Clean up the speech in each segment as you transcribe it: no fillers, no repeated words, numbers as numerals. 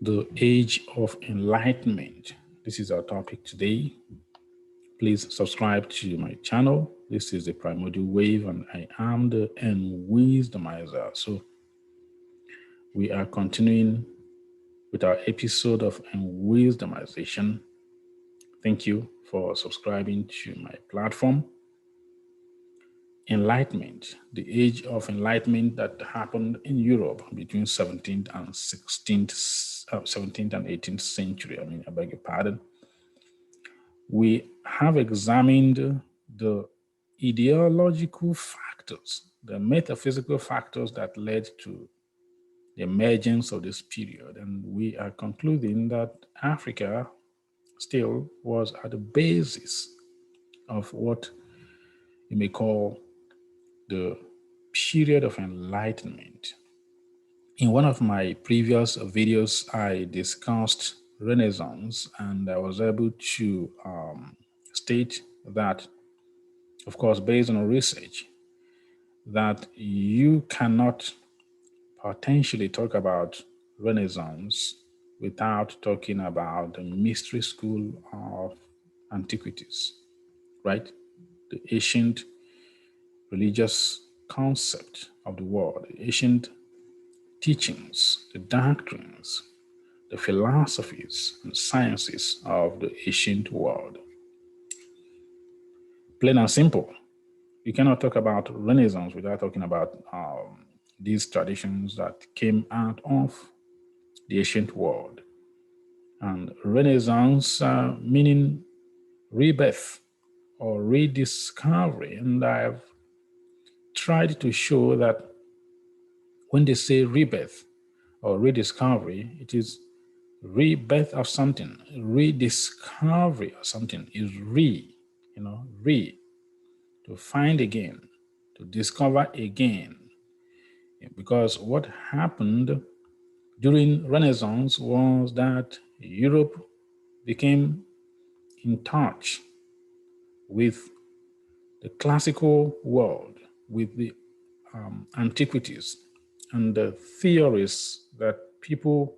The Age of Enlightenment. This is our topic today. Please subscribe to my channel. This is the Primordial Wave, and I am the Wisdomizer. So we are continuing with our episode of Wisdomization. Thank you for subscribing to my platform. Enlightenment, the age of enlightenment that happened in Europe between 17th and 17th and 18th century. I beg your pardon. We have examined the ideological factors, the metaphysical factors that led to the emergence of this period. And we are concluding that Africa still was at the basis of what you may call the period of enlightenment. In one of my previous videos, I discussed Renaissance, and I was able to state that, of course, based on research, that you cannot potentially talk about Renaissance without talking about the mystery school of antiquities, right? The ancient religious concept of the world, the ancient teachings, the doctrines, the philosophies and sciences of the ancient world. Plain and simple, you cannot talk about Renaissance without talking about these traditions that came out of the ancient world. And Renaissance meaning rebirth or rediscovery. And I've tried to show that when they say rebirth or rediscovery, it is rebirth of something. Rediscovery of something is to find again, to discover again. Because what happened during Renaissance was that Europe became in touch with the classical world, with the antiquities and the theories that people,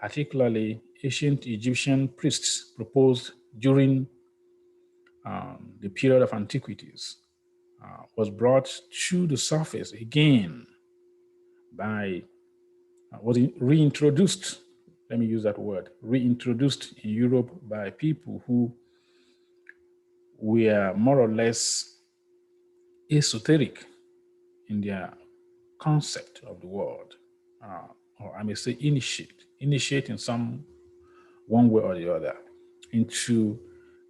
particularly ancient Egyptian priests, proposed during the period of antiquities, was brought to the surface again by, was reintroduced, let me use that word, reintroduced in Europe by people who were more or less esoteric in their concept of the world, or I may say initiate in some one way or the other into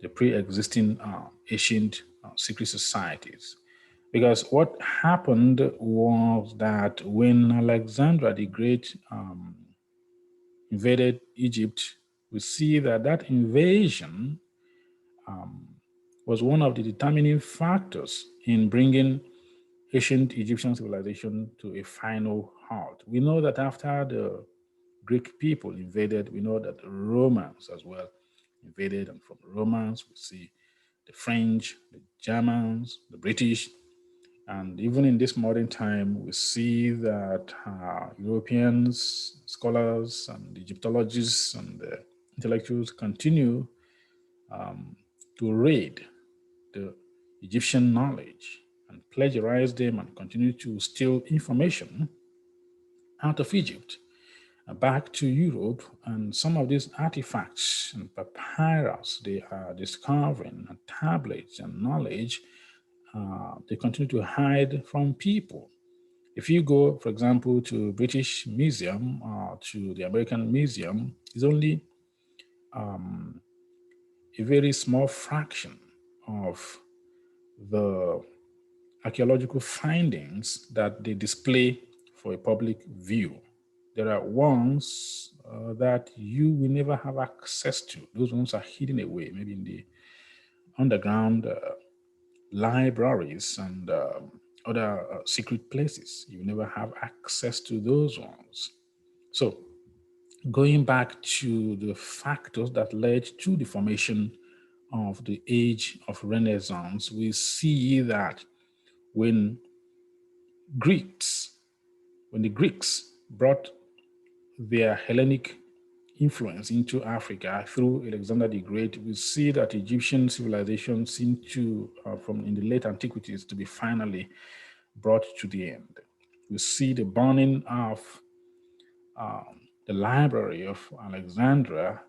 the pre-existing ancient secret societies. Because what happened was that when Alexander the Great invaded Egypt, we see that that invasion was one of the determining factors in bringing ancient Egyptian civilization to a final halt. We know that after the Greek people invaded, we know that the Romans as well invaded, and from the Romans we see the French, the Germans, the British, and even in this modern time, we see that Europeans, scholars, and Egyptologists and intellectuals continue to raid the Egyptian knowledge and plagiarize them and continue to steal information out of Egypt back to Europe. And some of these artifacts and papyrus they are discovering, and tablets and knowledge, they continue to hide from people. If you go, for example, to British Museum or to the American Museum, it's only a very small fraction of the archaeological findings that they display for a public view. There are ones that you will never have access to. Those ones are hidden away, maybe in the underground libraries and other secret places. You will never have access to those ones. So going back to the factors that led to the formation of the age of Renaissance, we see that when the Greeks brought their Hellenic influence into Africa through Alexander the Great, we see that Egyptian civilization seemed to, from in the late antiquities, to be finally brought to the end. We see the burning of the library of Alexandria,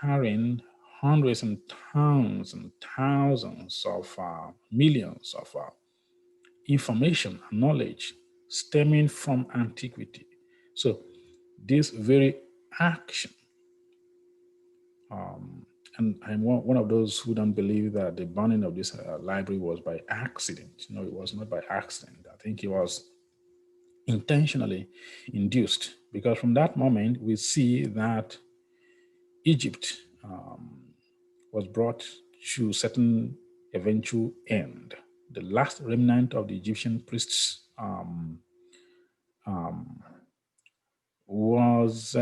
carrying hundreds and thousands of millions of information and knowledge stemming from antiquity. So this very action, and I'm one of those who don't believe that the burning of this library was by accident. No, it was not by accident. I think it was intentionally induced, because from that moment we see that Egypt was brought to certain eventual end. The last remnant of the Egyptian priests was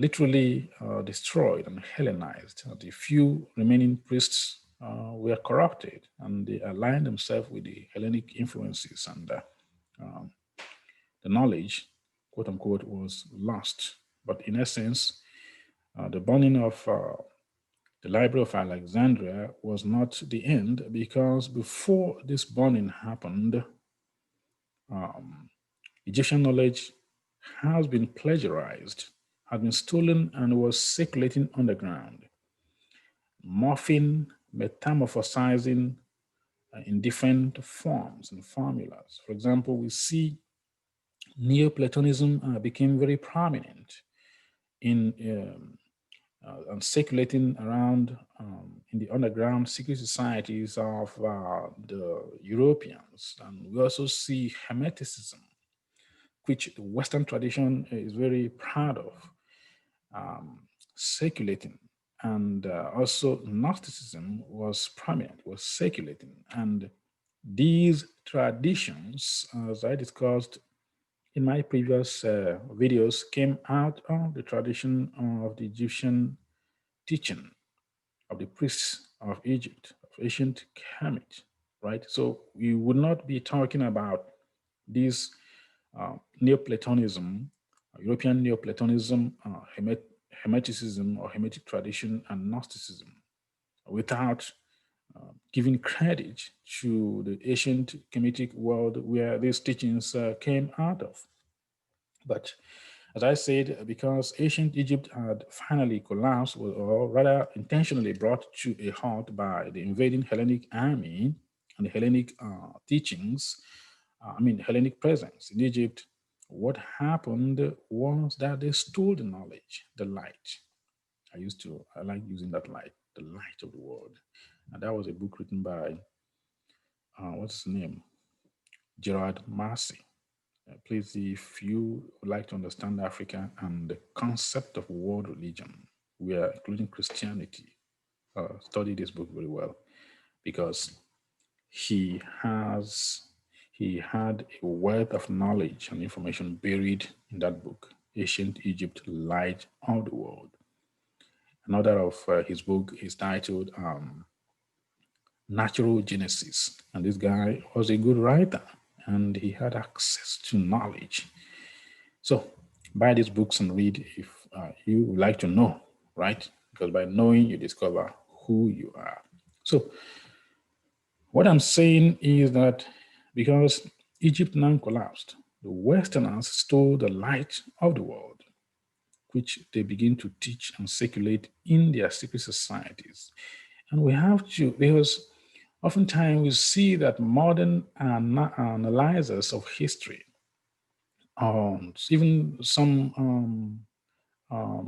literally destroyed and Hellenized. The few remaining priests were corrupted, and they aligned themselves with the Hellenic influences, and the knowledge, quote unquote, was lost. But in essence, the burning of the Library of Alexandria was not the end, because before this burning happened, Egyptian knowledge has been plagiarized, has been stolen, and was circulating underground, morphing, metamorphosizing in different forms and formulas. For example, we see Neoplatonism became very prominent in and circulating around in the underground secret societies of the Europeans. And we also see Hermeticism, which the Western tradition is very proud of, circulating. And also Gnosticism was prominent, was circulating. And these traditions, as I discussed in my previous videos, came out of the tradition of the Egyptian teaching of the priests of Egypt, of ancient Kemet, right? So we would not be talking about this Neoplatonism, European Neoplatonism, Hermeticism or Hermetic tradition, and Gnosticism without giving credit to the ancient Kemetic world where these teachings came out of. But as I said, because ancient Egypt had finally collapsed, or rather intentionally brought to a halt by the invading Hellenic army and the Hellenic teachings, Hellenic presence in Egypt, what happened was that they stole the knowledge, the light. I like using that light, the light of the world. And that was a book written by, what's his name? Gerard Massey. Please, if you would like to understand Africa and the concept of world religion, we are including Christianity, study this book very well, because he had a wealth of knowledge and information buried in that book, Ancient Egypt, Light of the World. Another of his book is titled Natural Genesis, and this guy was a good writer and he had access to knowledge. So buy these books and read if you would like to know, right? Because by knowing, you discover who you are. So what I'm saying is that because Egypt now collapsed, the Westerners stole the light of the world, which they begin to teach and circulate in their secret societies. And we have to, because oftentimes we see that modern analyzers of history, even some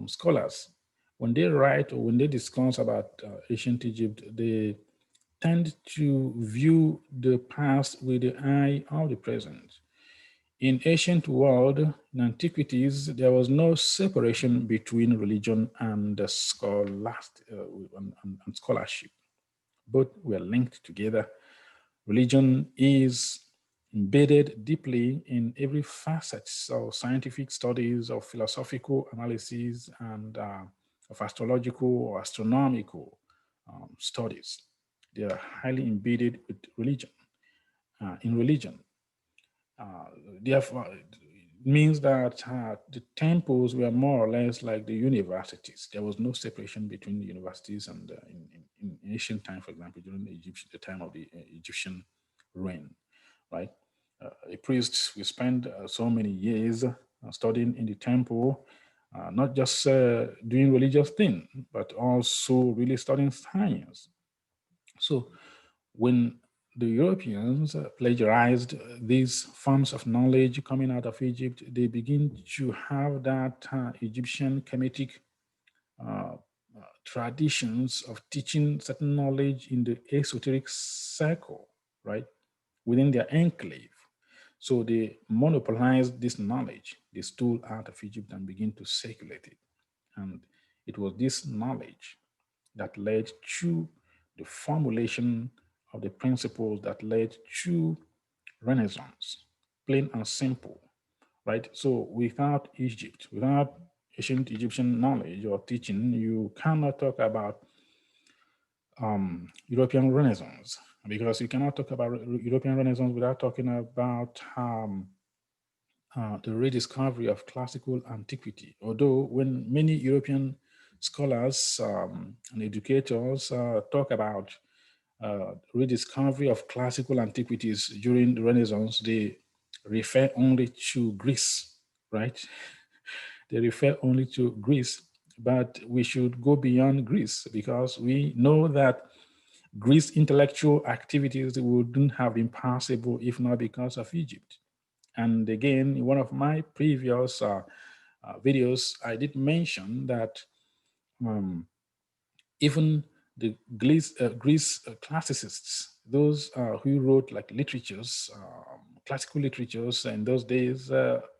scholars, when they write or when they discuss about ancient Egypt, they tend to view the past with the eye of the present. In ancient world, in antiquities, there was no separation between religion and and scholarship. Both were linked together. Religion is embedded deeply in every facet of scientific studies, of philosophical analysis, and of astrological or astronomical studies. They are highly embedded with religion, in religion. Therefore, means that the temples were more or less like the universities. There was no separation between the universities and in ancient time, for example, during the time of the Egyptian reign, right? A priest will spend so many years studying in the temple, not just doing religious thing, but also really studying science. So when the Europeans plagiarized these forms of knowledge coming out of Egypt, they begin to have that Egyptian Kemetic traditions of teaching certain knowledge in the esoteric circle, right, within their enclave. So they monopolized this knowledge, they stole out of Egypt and begin to circulate it. And it was this knowledge that led to the formulation of the principles that led to Renaissance, plain and simple, right? So without Egypt, without ancient Egyptian knowledge or teaching, you cannot talk about European Renaissance, because you cannot talk about European Renaissance without talking about the rediscovery of classical antiquity. Although when many European scholars and educators talk about rediscovery of classical antiquities during the Renaissance, they refer only to Greece, right? They refer only to Greece, but we should go beyond Greece because we know that Greece intellectual activities wouldn't have been possible if not because of Egypt. And again, in one of my previous videos, I did mention that um, even the Greece classicists, those who wrote like literatures, classical literatures in those days,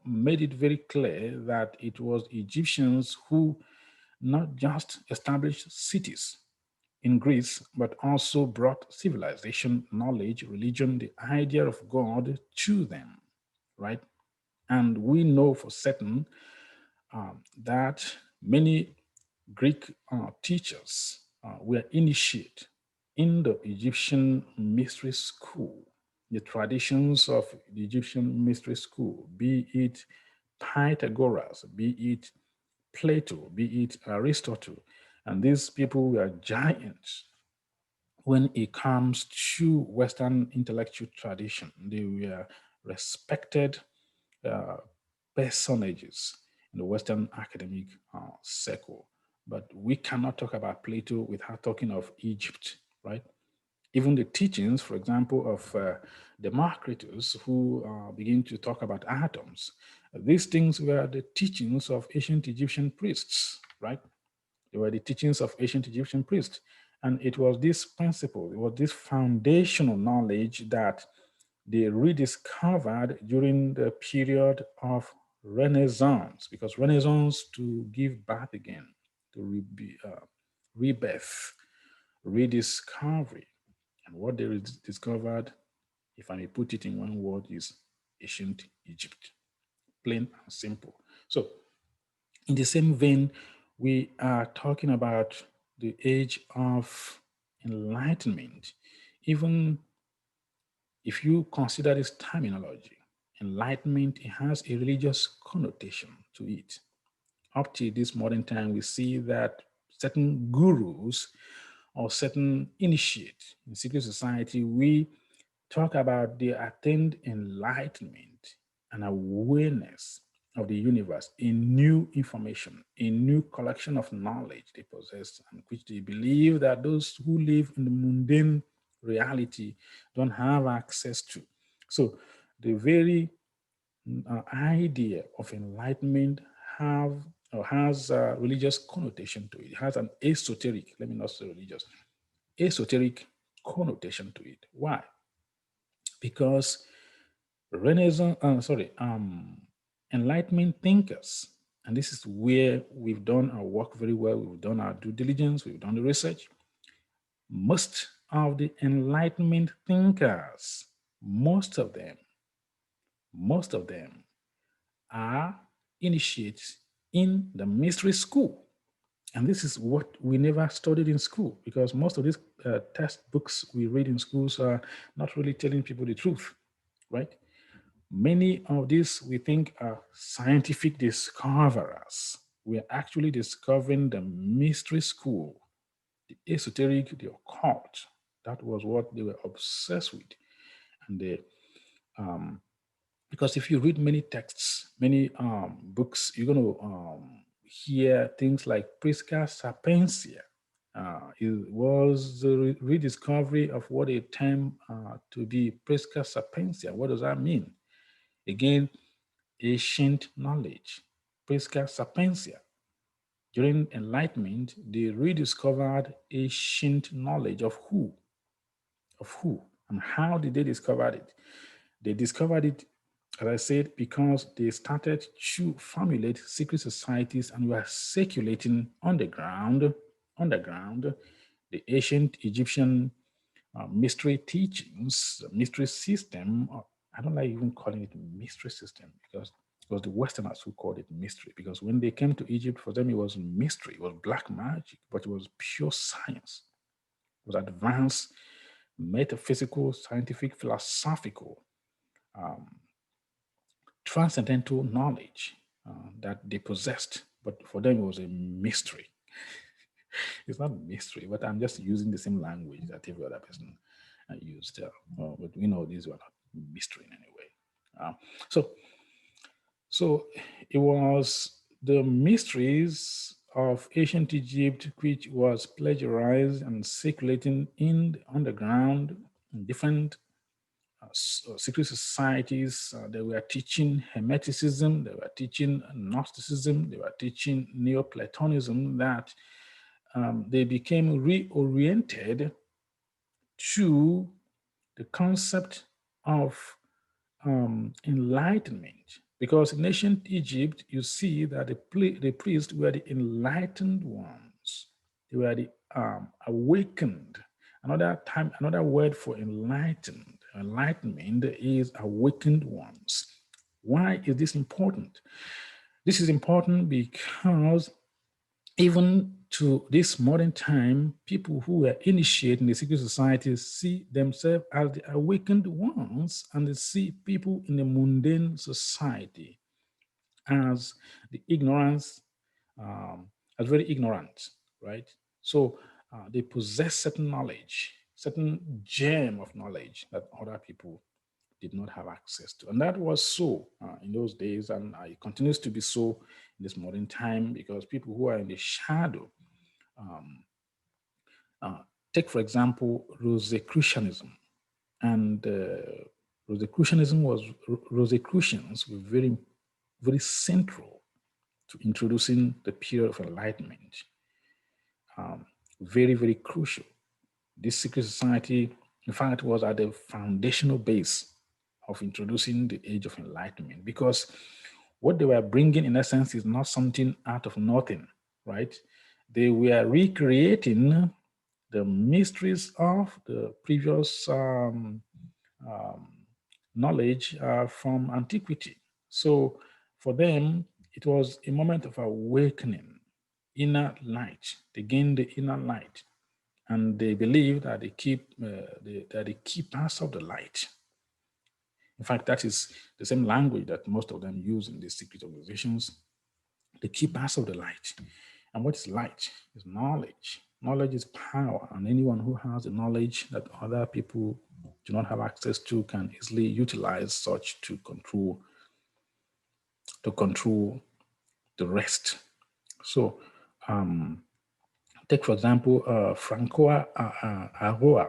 made it very clear that it was Egyptians who not just established cities in Greece, but also brought civilization, knowledge, religion, the idea of God to them, right? And we know for certain that many Greek teachers were initiated in the Egyptian mystery school, the traditions of the Egyptian mystery school, be it Pythagoras, be it Plato, be it Aristotle. And these people were giants when it comes to Western intellectual tradition. They were respected uh, personages in the Western academic circle. But we cannot talk about Plato without talking of Egypt, right? Even the teachings, for example, of Democritus, who begin to talk about atoms, these things were the teachings of ancient Egyptian priests, right? They were the teachings of ancient Egyptian priests. And it was this principle, it was this foundational knowledge that they rediscovered during the period of Renaissance, because Renaissance to give birth again, to rebirth, rediscovery. And what they discovered, if I may put it in one word, is ancient Egypt, plain and simple. So in the same vein, we are talking about the age of enlightenment. Even if you consider this terminology, enlightenment, it has a religious connotation to it. Up to this modern time, we see that certain gurus or certain initiates in secret society, we talk about the attained enlightenment and awareness of the universe in new information, in new collection of knowledge they possess, and which they believe that those who live in the mundane reality don't have access to. So the very idea of enlightenment have or has a religious connotation to it. It has an esoteric, let me not say religious, esoteric connotation to it. Why? Because Enlightenment thinkers, and this is where we've done our work very well, we've done our due diligence, we've done the research. Most of the Enlightenment thinkers, most of them are initiates in the mystery school. And this is what we never studied in school, because most of these textbooks we read in schools are not really telling people the truth, right? Many of these we think are scientific discoverers. We are actually discovering the mystery school, the esoteric, the occult. That was what they were obsessed with. And they, because if you read many texts, many books, you're going to hear things like Prisca Sapientia. It was the rediscovery of what a term to be Prisca Sapientia. What does that mean? Again, ancient knowledge, Prisca Sapientia. During Enlightenment, they rediscovered ancient knowledge of who? Of who? And how did they discover it? They discovered it, as I said, because they started to formulate secret societies and were circulating underground, the ancient Egyptian mystery teachings, mystery system. I don't like even calling it mystery system because it was the Westerners who called it mystery. Because when they came to Egypt, for them it was mystery, it was black magic, but it was pure science. It was advanced metaphysical, scientific, philosophical, transcendental knowledge that they possessed. But for them, it was a mystery. It's not a mystery, but I'm just using the same language that every other person used. But we know these were not mystery in any way. So it was the mysteries of ancient Egypt which was plagiarized and circulating in the underground in different secret societies. They were teaching Hermeticism, they were teaching Gnosticism, they were teaching Neoplatonism, that they became reoriented to the concept of enlightenment. Because in ancient Egypt, you see that the priests were the enlightened ones. They were the awakened. Another word for enlightenment is awakened ones. Why is this important? This is important because even to this modern time, people who were initiated in the secret societies see themselves as the awakened ones, and they see people in the mundane society as the ignorance, as very ignorant, right? So they possess certain knowledge, certain gem of knowledge that other people did not have access to. And that was so in those days, and it continues to be so in this modern time, because people who are in the shadow, take for example Rosicrucianism, and Rosicrucians were very, very central to introducing the period of enlightenment. Very, very crucial. This secret society, in fact, was at the foundational base of introducing the age of enlightenment, because what they were bringing, in essence, is not something out of nothing, right? They were recreating the mysteries of the previous knowledge from antiquity. So for them, it was a moment of awakening, inner light. They gained the inner light, and they believe that they are the keepers of the light. In fact, that is the same language that most of them use in these secret organizations. The keepers of the light. And what is light? Is knowledge. Knowledge is power, and anyone who has the knowledge that other people do not have access to can easily utilize such to control the rest. So take for example Francois Aroa.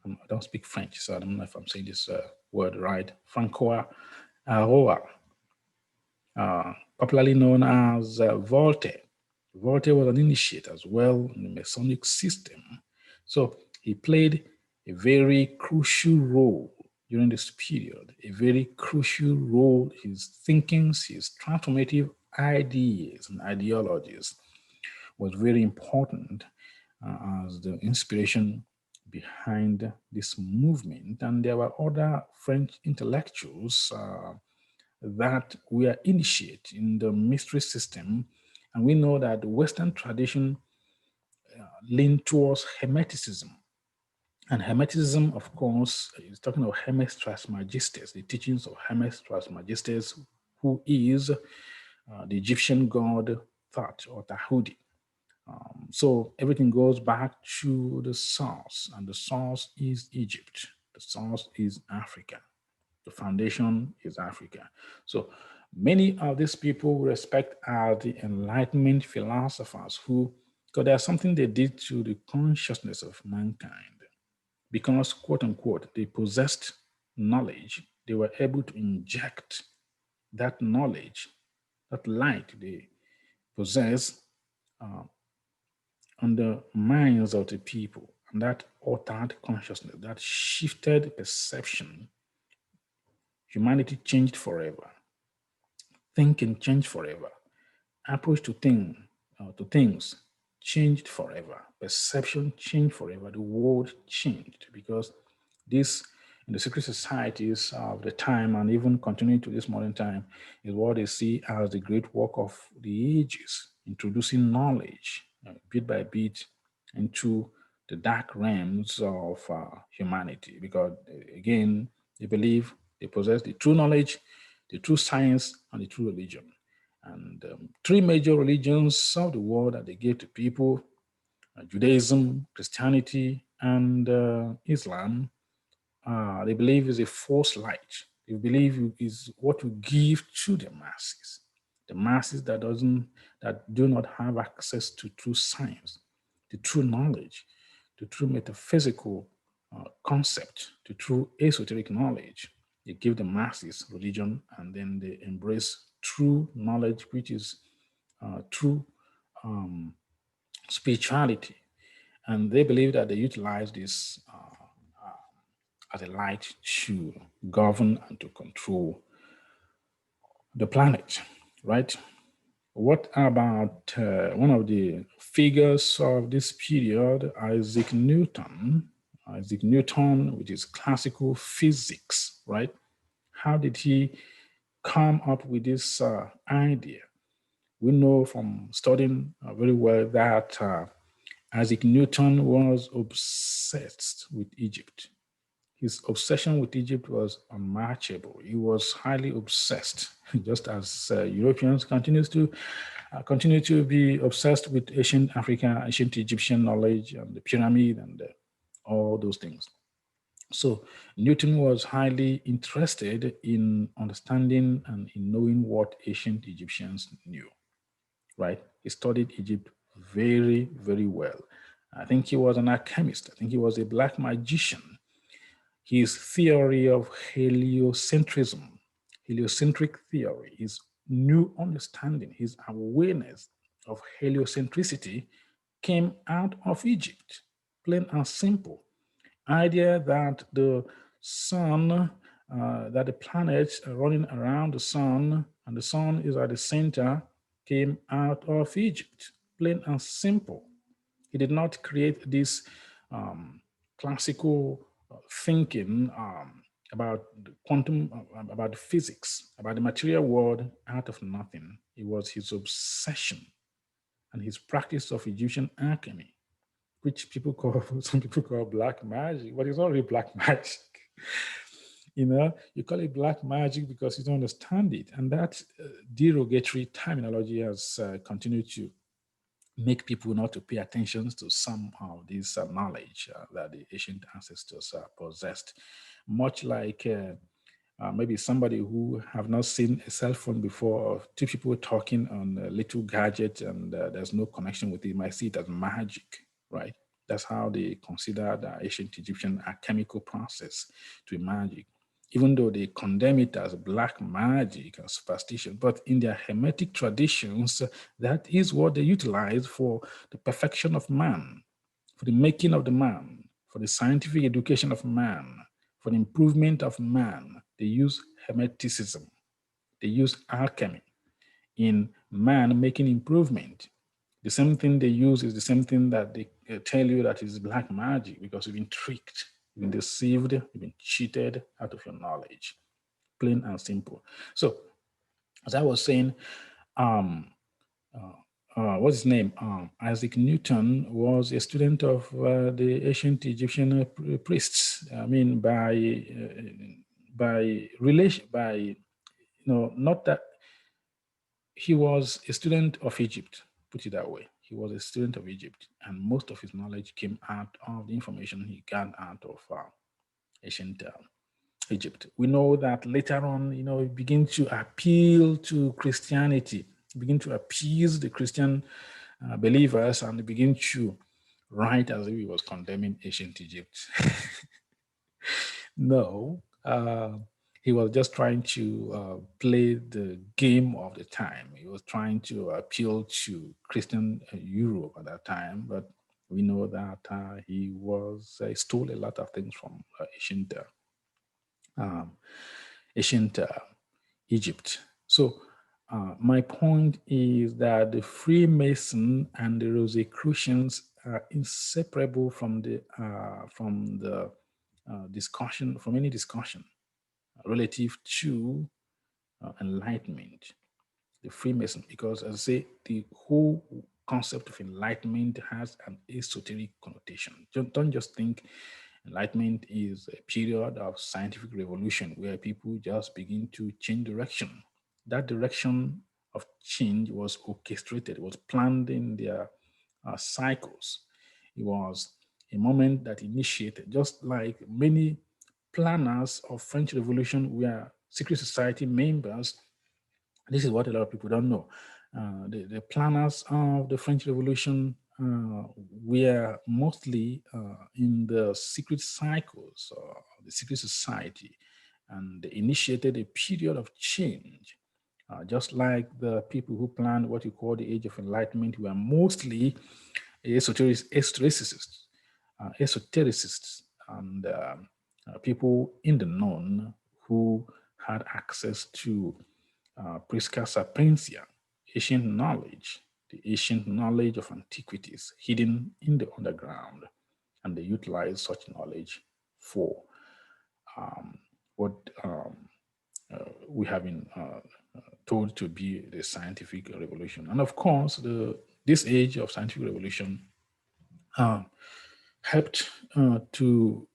I don't speak French, so I don't know if I'm saying this word right. Francois Aroa, popularly known as Voltaire. Voltaire was an initiate as well in the Masonic system. So he played a very crucial role during this period, a very crucial role. His thinkings, his transformative ideas and ideologies was very important as the inspiration behind this movement. And there were other French intellectuals that were initiated in the mystery system. And we know that the Western tradition leaned towards Hermeticism. And Hermeticism, of course, is talking of Hermes Trismegistus, the teachings of Hermes Trismegistus, who is the Egyptian god Thoth or Tahuti. So everything goes back to the source, and the source is Egypt. The source is Africa. The foundation is Africa. So many of these people we respect are the Enlightenment philosophers who, because there's something they did to the consciousness of mankind. Because, quote unquote, they possessed knowledge, they were able to inject that knowledge, that light they possess on the minds of the people. And that altered consciousness, that shifted perception, humanity changed forever. Thinking changed forever. Approach to things changed forever. Perception changed forever. The world changed because this, in the secret societies of the time and even continuing to this modern time, is what they see as the great work of the ages, introducing knowledge bit by bit into the dark realms of humanity. Because again, they believe they possess the true knowledge, the true science, and the true religion. And three major religions of the world that they gave to people, Judaism, Christianity, and Islam, they believe is a false light. They believe is what we give to the masses that do not have access to true science, the true knowledge, the true metaphysical concept, the true esoteric knowledge. They give the masses religion, and then they embrace true knowledge, which is true spirituality. And they believe that they utilize this as a light to govern and to control the planet, right? What about one of the figures of this period, Isaac Newton? Isaac Newton, with his classical physics, right? How did he come up with this idea? We know from studying very well that Isaac Newton was obsessed with Egypt. His obsession with Egypt was unmatchable. He was highly obsessed, just as Europeans continue to be obsessed with ancient Africa, ancient Egyptian knowledge, and the pyramid, and all those things. So Newton was highly interested in understanding and in knowing what ancient Egyptians knew. Right? He studied Egypt very, very well. I think he was an alchemist. I think he was a black magician. His theory of heliocentrism, heliocentric theory, his new understanding, his awareness of heliocentricity came out of Egypt, plain and simple. Idea that the sun, that the planets are running around the sun and the sun is at the center came out of Egypt, plain and simple. He did not create this classical thinking about the quantum, about physics, about the material world out of nothing. It was his obsession and his practice of Egyptian alchemy, which people call, some people call black magic, but it's not really black magic. You call it black magic because you don't understand it. And that derogatory terminology has continued to make people not to pay attention to some of this knowledge that the ancient ancestors possessed. Much like maybe somebody who have not seen a cell phone before, or two people talking on a little gadget and there's no connection with it, might see it as magic, right? That's how they consider the ancient Egyptian alchemical process to be magic, even though they condemn it as black magic and superstition. But in their Hermetic traditions, that is what they utilize for the perfection of man, for the making of the man, for the scientific education of man, for the improvement of man. They use Hermeticism, they use alchemy in man making improvement. The same thing they use is the same thing that they tell you that is black magic, because you've been tricked, you've been deceived, you've been cheated out of your knowledge. Plain and simple. So, as I was saying, what's his name? Isaac Newton was a student of the ancient Egyptian priests. I mean, by relation, not that he was a student of Egypt. Put it that way. He was a student of Egypt, and most of his knowledge came out of the information he got out of ancient Egypt. We know that later on, he began to appeal to Christianity, begin to appease the Christian believers, and begin to write as if he was condemning ancient Egypt. No, he was just trying to play the game of the time. He was trying to appeal to Christian Europe at that time, but we know that he stole a lot of things from ancient Egypt. So my point is that the Freemason and the Rosicrucians are inseparable from the discussion, from any discussion relative to enlightenment. The Freemason, because as I say, the whole concept of enlightenment has an esoteric connotation. Don't just think enlightenment is a period of scientific revolution where people just begin to change direction. That direction of change was orchestrated, was planned in their cycles. It was a moment that initiated, just like many planners of French Revolution were secret society members. This is what a lot of people don't know. The planners of the French Revolution were mostly in the secret cycles of the secret society, and they initiated a period of change. Just like the people who planned what you call the Age of Enlightenment were mostly esotericists and people in the known who had access to Prisca Sapientia, ancient knowledge, the ancient knowledge of antiquities hidden in the underground, and they utilized such knowledge for what we have been told to be the scientific revolution. And of course, this age of scientific revolution helped to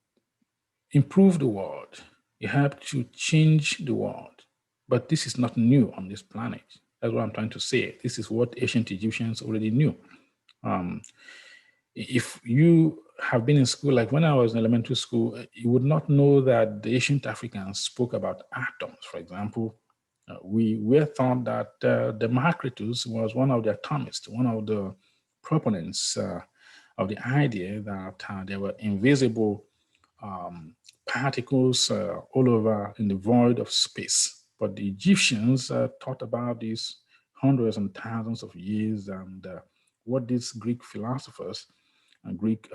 improve the world. It helped to change the world. But this is not new on this planet. That's what I'm trying to say. This is what ancient Egyptians already knew. If you have been in school, like when I was in elementary school, you would not know that the ancient Africans spoke about atoms, for example. We were thought that Democritus was one of the atomists, one of the proponents of the idea that there were invisible particles all over in the void of space. But the Egyptians thought about this hundreds and thousands of years, and what these Greek philosophers and Greek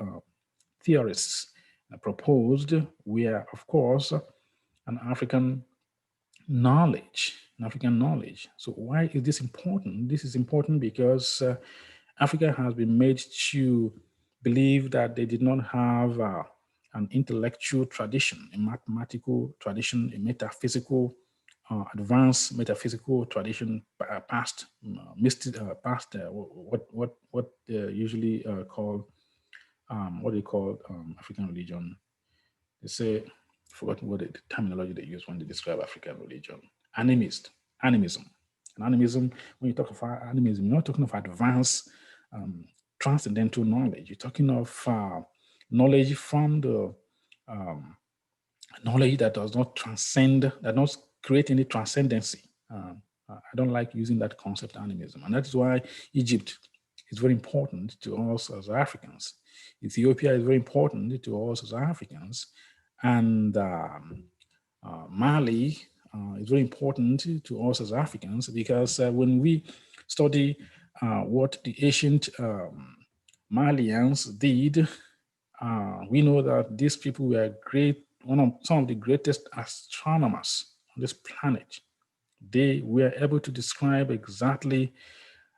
theorists proposed were, of course, an African knowledge, So why is this important? This is important because Africa has been made to believe that they did not have an intellectual tradition, a mathematical tradition, a metaphysical, advanced metaphysical tradition past what they usually call what they call African religion. They say, I forgot what the terminology they use when they describe African religion. Animism. And animism, when you talk of animism, you're not talking of advanced transcendental knowledge. You're talking of knowledge from the knowledge that does not transcend, that does not create any transcendency. I don't like using that concept, animism. And that's why Egypt is very important to us as Africans. Ethiopia is very important to us as Africans. And Mali is very important to us as Africans because when we study what the ancient Malians did, we know that these people were some of the greatest astronomers on this planet. They were able to describe exactly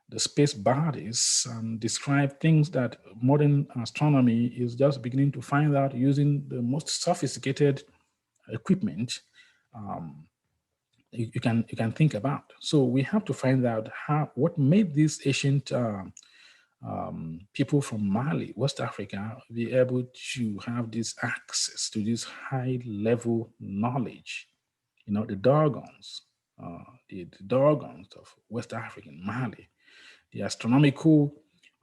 the space bodies and describe things that modern astronomy is just beginning to find out using the most sophisticated equipment. you can think about. So we have to find out what made these ancient people from Mali, West Africa, be able to have this access to this high level knowledge. The Dogons, the Dogons of West African Mali, the astronomical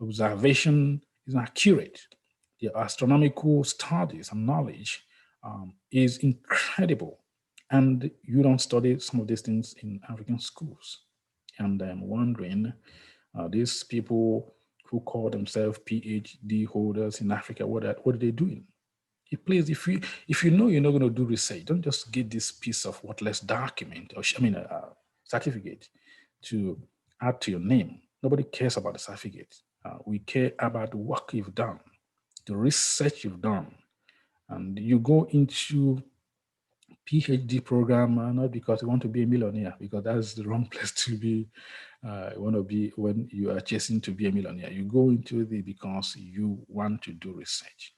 observation is accurate. The astronomical studies and knowledge is incredible. And you don't study some of these things in African schools. And I'm wondering, these people who call themselves PhD holders in Africa, what are they doing? Please, if you know you're not going to do research, don't just get this piece of worthless document or certificate to add to your name. Nobody cares about the certificate. We care about the work you've done, the research you've done, and you go into PhD program not because you want to be a millionaire, because that's the wrong place to be. You want to be when you are chasing to be a millionaire. You go into it because you want to do research.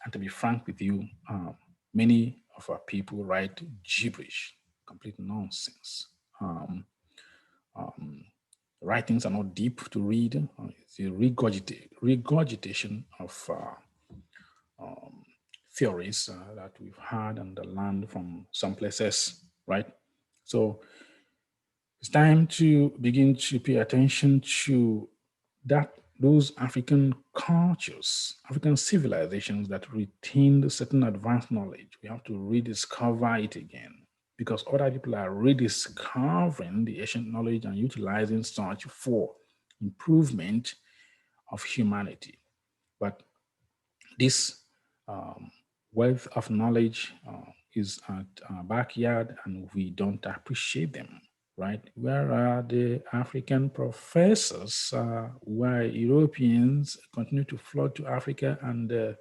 And to be frank with you, many of our people write gibberish, complete nonsense. Writings are not deep to read. It's a regurgitation of theories that we've had and learned from some places, right? So it's time to begin to pay attention to those African cultures, African civilizations that retained certain advanced knowledge. We have to rediscover it again because other people are rediscovering the ancient knowledge and utilizing such for improvement of humanity. But this wealth of knowledge is at our backyard and we don't appreciate them, right? Where are the African professors? Why Europeans continue to flood to Africa and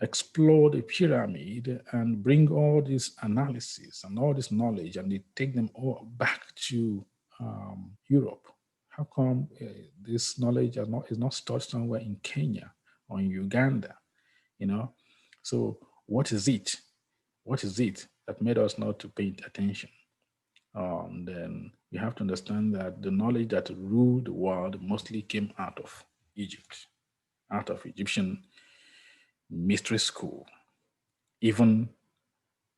explore the pyramid and bring all this analysis and all this knowledge and they take them all back to Europe? How come this knowledge is not stored somewhere in Kenya or in Uganda? So what is it? What is it that made us not to pay attention? Then we have to understand that the knowledge that ruled the world mostly came out of Egypt, out of Egyptian mystery school. Even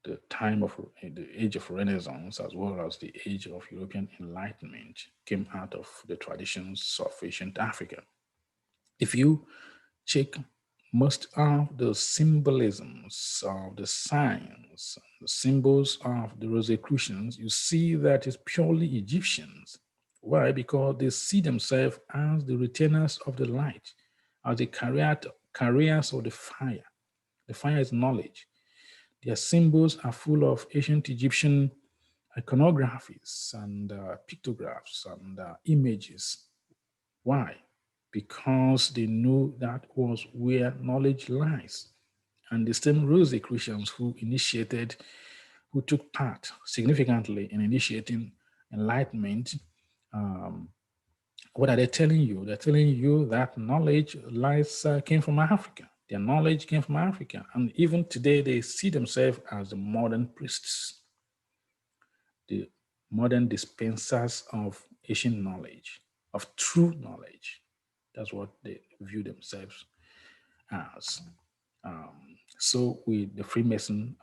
the time of the age of Renaissance, as well as the age of European Enlightenment, came out of the traditions of ancient Africa. If you check most of the symbolisms of the signs, the symbols of the Rosicrucians, you see that it's purely Egyptians. Why? Because they see themselves as the retainers of the light, as the carriers of the fire. The fire is knowledge. Their symbols are full of ancient Egyptian iconographies and pictographs and images. Why? Because they knew that was where knowledge lies. And the same Rosicrucians who took part significantly in initiating Enlightenment, what are they telling you? They're telling you that knowledge came from Africa. Their knowledge came from Africa. And even today, they see themselves as the modern priests, the modern dispensers of ancient knowledge, of true knowledge. That's what they view themselves as. So with the Freemason,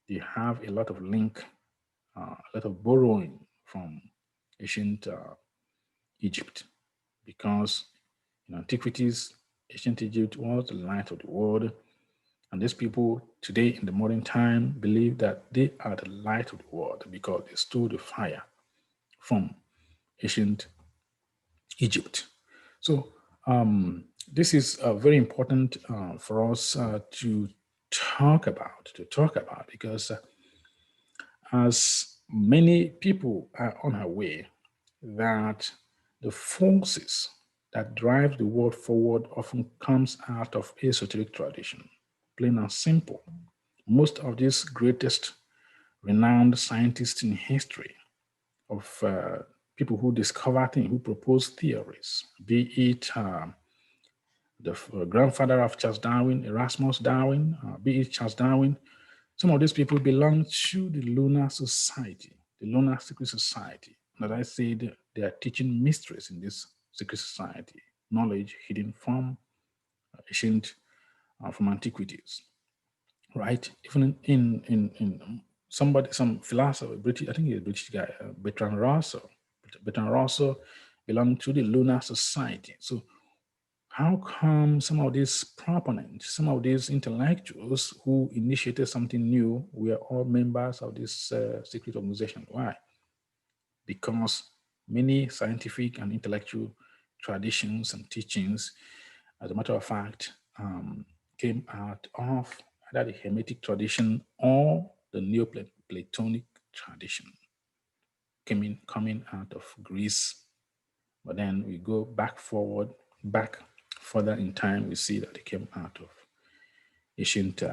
they have a lot of link, a lot of borrowing from ancient Egypt, because in antiquities, ancient Egypt was the light of the world. And these people today in the modern time believe that they are the light of the world because they stole the fire from ancient Egypt. So this is very important for us to talk about, because as many people are unaware that the forces that drive the world forward often comes out of esoteric tradition, plain and simple. Most of these greatest renowned scientists in history, of people who discover things, who propose theories, be it the grandfather of Charles Darwin, Erasmus Darwin, be it Charles Darwin, Some of these people belong to the lunar society, the lunar secret society. And as I said, they are teaching mysteries in this secret society, knowledge hidden from ancient, from antiquities, right? Even in somebody, some philosopher, British, I think he's a British guy, Bertrand Russell. Bertrand Russell belonged to the lunar society. So how come some of these proponents, some of these intellectuals who initiated something new were all members of this secret organization? Why? Because many scientific and intellectual traditions and teachings, as a matter of fact, came out of either the Hermetic tradition or the Neoplatonic tradition, coming out of Greece. But then we go back further in time, we see that they came out of ancient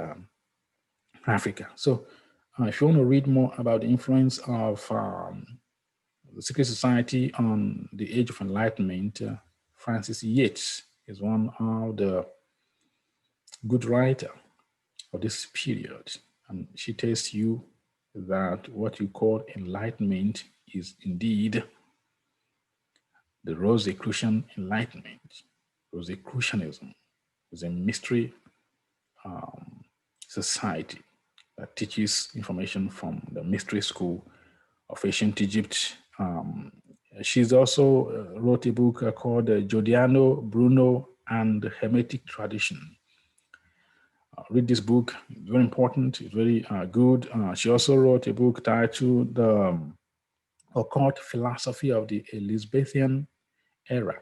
Africa. So if you want to read more about the influence of the secret society on the age of enlightenment, Francis Yates is one of the good writer of this period. And she tells you that what you call enlightenment is indeed the Rosicrucian enlightenment. Rosicrucianism is a mystery society that teaches information from the mystery school of ancient Egypt. She's also wrote a book called Giordano Bruno and the Hermetic Tradition. Read this book, it's very important, it's very good. She also wrote a book titled The Occult Philosophy of the Elizabethan Era.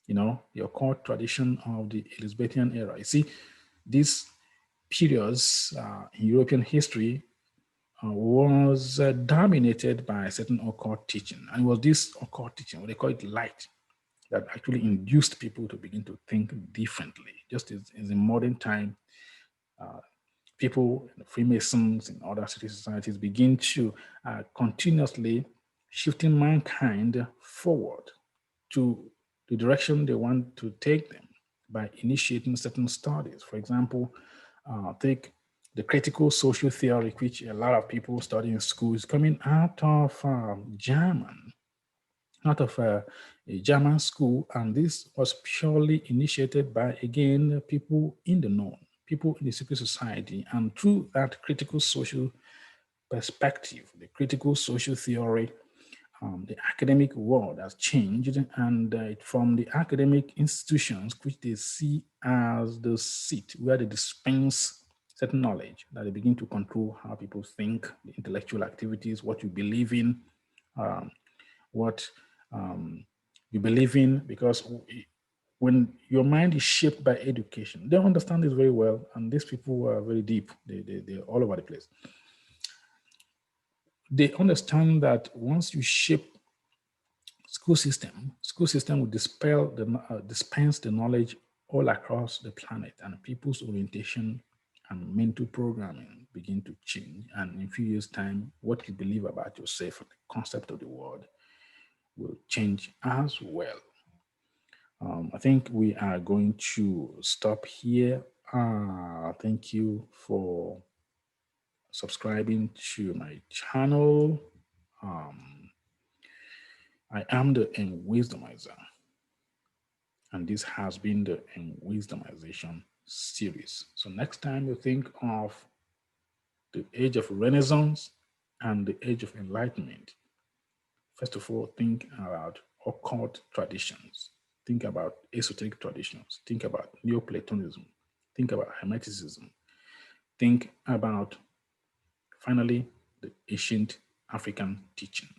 You know, the occult tradition of the Elizabethan era. You see, these periods in European history was dominated by a certain occult teaching. And it was this occult teaching, what they call it light, that actually induced people to begin to think differently. Just as in modern time, people, Freemasons and other secret societies begin to continuously shifting mankind forward to the direction they want to take them by initiating certain studies. For example, take the critical social theory, which a lot of people study in school, is coming out of German, out of a German school. And this was purely initiated by, again, people in the know, people in the secret society. And through that critical social perspective, the critical social theory, the academic world has changed, and from the academic institutions, which they see as the seat where they dispense certain knowledge, that they begin to control how people think, the intellectual activities, what you believe in, what you believe in, because when your mind is shaped by education, they understand this very well, and these people are very deep. They're all over the place. They understand that once you shape school system will dispense the knowledge all across the planet, and people's orientation and mental programming begin to change. And in a few years' time, what you believe about yourself and the concept of the world will change as well. I think we are going to stop here. Thank you for subscribing to my channel. I am the Wisdomizer, and this has been the Wisdomization series. So next time you think of the age of Renaissance and the age of Enlightenment, first of all, think about occult traditions. Think about esoteric traditions. Think about Neoplatonism. Think about Hermeticism. Think about, finally, the ancient African teaching.